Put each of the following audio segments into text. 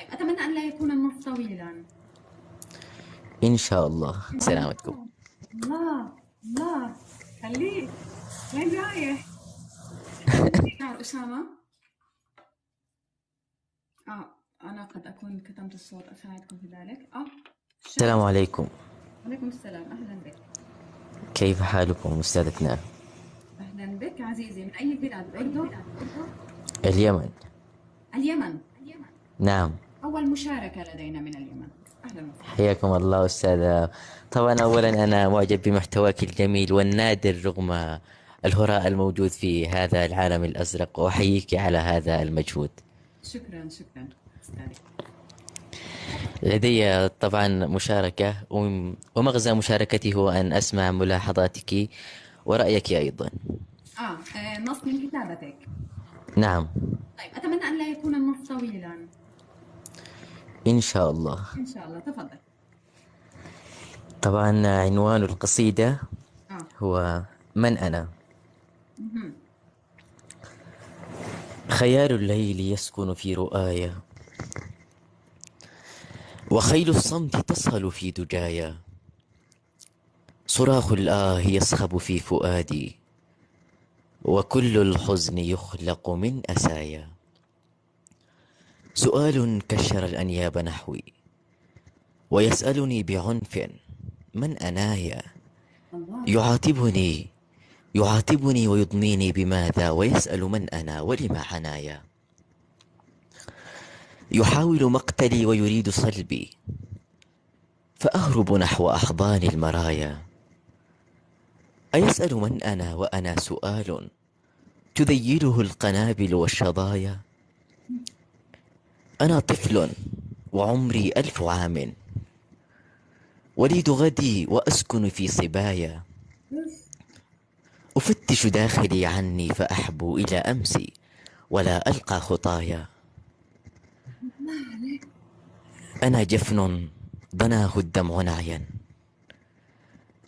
طيب أتمنى أن لا يكون النص طويلا. إن شاء الله. سلامتكم. الله الله الله، خليك. وين رايح؟ شعر أسامة. أنا قد أكون كتمت الصوت، أساعدكم في ذلك. شعر. السلام عليكم. عليكم السلام، أهلا بك. كيف حالكم أستاذتنا؟ أهلا بك عزيزي، من أي بلاد؟ الأردن؟ اليمن. اليمن. نعم. أول مشاركة لدينا من اليمن، أهلا وسهلا. حياكم الله أستاذة. طبعا أولا أنا معجب بمحتواك الجميل والنادر رغم الهراء الموجود في هذا العالم الأزرق، وأحييك على هذا المجهود. شكرا شكرا أستاذي. لدي طبعا مشاركة، ومغزى مشاركتي هو أن أسمع ملاحظاتك ورأيك أيضا. نص من كتابتك. نعم. طيب أتمنى أن لا يكون النص طويلا. إن شاء الله. إن شاء الله، تفضل. طبعا عنوان القصيدة آه. هو من أنا. مهم. خيال الليل يسكن في رؤاي، وخيل الصمت تصهل في دجايا، صراخ الآه يصخب في فؤادي، وكل الحزن يخلق من أسايا. سؤال كشر الأنياب نحوي، ويسألني بعنف من أنايا. الله. يعاتبني ويضنيني بماذا، ويسأل من أنا ولم عنايا. يحاول مقتلي ويريد صلبي، فأهرب نحو أحضان المرايا. أيسأل من أنا وأنا سؤال تذيله القنابل والشظايا. أنا طفل وعمري 1000 عام، وليد غدي وأسكن في صبايا. أفتش داخلي عني فأحبو إلى أمسي، ولا ألقى خطايا. أنا جفن ضناه الدمع نعيا،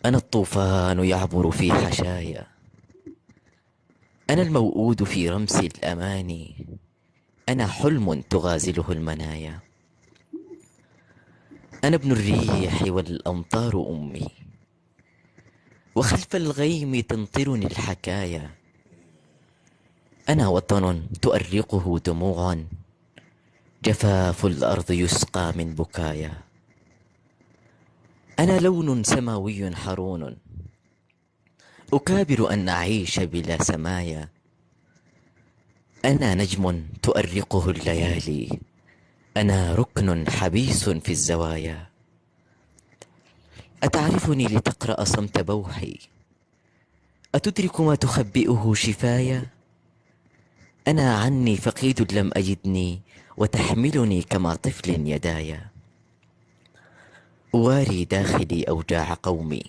أنا الطوفان يعبر في حشايا. أنا الموؤود في رمس الأماني، أنا حلم تغازله المنايا. أنا ابن الريح والأمطار أمي، وخلف الغيم تمطرني الحكايا. أنا وطن تؤرقه دموع، جفاف الأرض يسقى من بكايا. أنا لون سماوي حرون، أكابر أن أعيش بلا سمايا. أنا نجم تؤرقه الليالي، أنا ركن حبيس في الزوايا. أتعرفني لتقرأ صمت بوحي، أتدرك ما تخبئه شفايا. أنا عني فقيد لم أجدني، وتحملني كما طفل يدايا. أواري داخلي أوجاع قومي،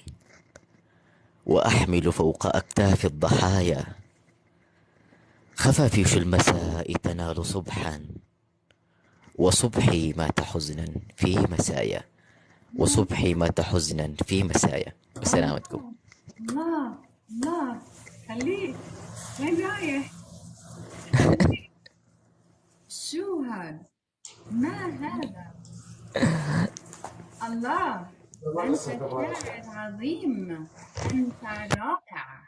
وأحمل فوق أكتاف الضحايا. خفافيش المساء تنال صبحا، وصبحي مات حزنا في مسايا. وصبحي مات حزنا في مسايا. بسلامتكم. الله الله، خليك. وين رايح؟ شو هاد؟ ما هذا؟ الله، أنت شاعر عظيم، أنت رائع،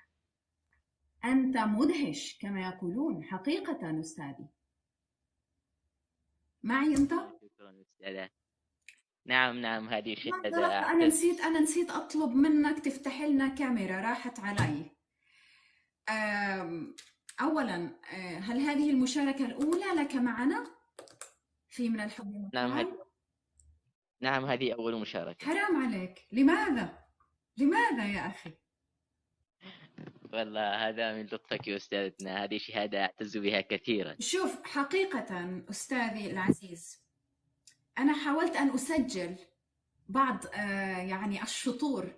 أنت مدهش كما يقولون حقيقة أستاذي. معي أنت؟ شكرا أستاذة. نعم هذه شهادة لحظة، أنا نسيت أطلب منك تفتح لنا كاميرا، راحت علي. أولا، هل هذه المشاركة الأولى لك معنا في من الحب نعم والقال؟ نعم هذه أول مشاركة. حرام عليك، لماذا؟ لماذا يا أخي؟ والله هذا من لطفك يا أستاذتنا، هذه شهادة أعتز بها كثيرا. شوف، حقيقة أستاذي العزيز، أنا حاولت أن أسجل بعض يعني الشطور،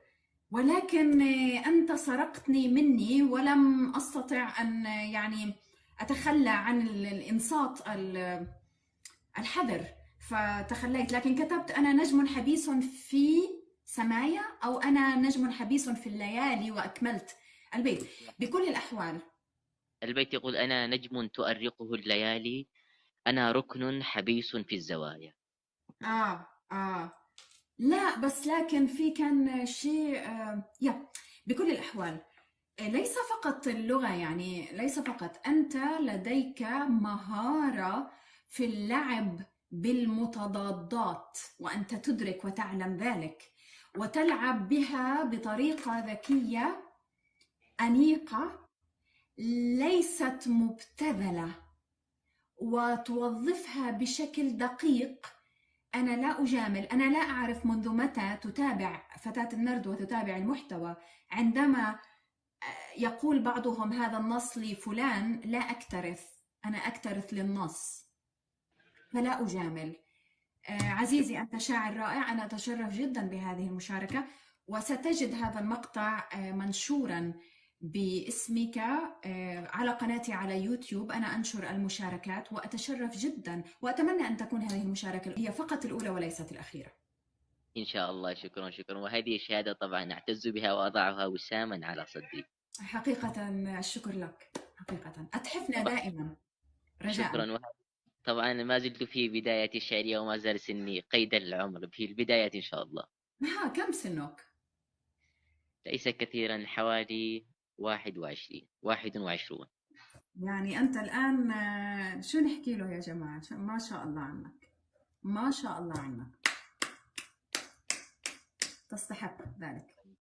ولكن أنت سرقتني مني ولم أستطع أن يعني أتخلى عن الإنصات الحذر، فتخليت. لكن كتبت أنا نجم حبيس في سمايا، أو أنا نجم حبيس في الليالي، وأكملت البيت. بكل الأحوال البيت يقول أنا نجم تؤرقه الليالي، أنا ركن حبيس في الزوايا. آه لا بس لكن في كان شيء بكل الأحوال ليس فقط اللغة، يعني ليس فقط، أنت لديك مهارة في اللعب بالمتضادات وأنت تدرك وتعلم ذلك، وتلعب بها بطريقة ذكية أنيقة ليست مبتذلة، وتوظفها بشكل دقيق. أنا لا أجامل، أنا لا أعرف منذ متى تتابع فتاة النرد وتتابع المحتوى. عندما يقول بعضهم هذا النص لفلان، لا أكترث، أنا أكترث للنص، فلا أجامل. عزيزي أنت شاعر رائع، أنا أتشرف جدا بهذه المشاركة، وستجد هذا المقطع منشورا باسمك على قناتي على يوتيوب. أنا أنشر المشاركات وأتشرف جدا، وأتمنى أن تكون هذه المشاركة هي فقط الأولى وليست الأخيرة. إن شاء الله. شكرا شكرا، وهذه الشهادة طبعا أعتز بها وأضعها وساما على صدري. حقيقة الشكر لك، حقيقة أتحفنا طبعا دائما، رجاء. شكرا. طبعا ما زلت في بداية الشعرية وما زال سني قيد العمر، في البداية إن شاء الله. كم سنك؟ ليس كثيرا، حوالي 21. يعني أنت الآن شو نحكي له يا جماعة؟ ما شاء الله عنك، ما شاء الله عنك، تستحق ذلك.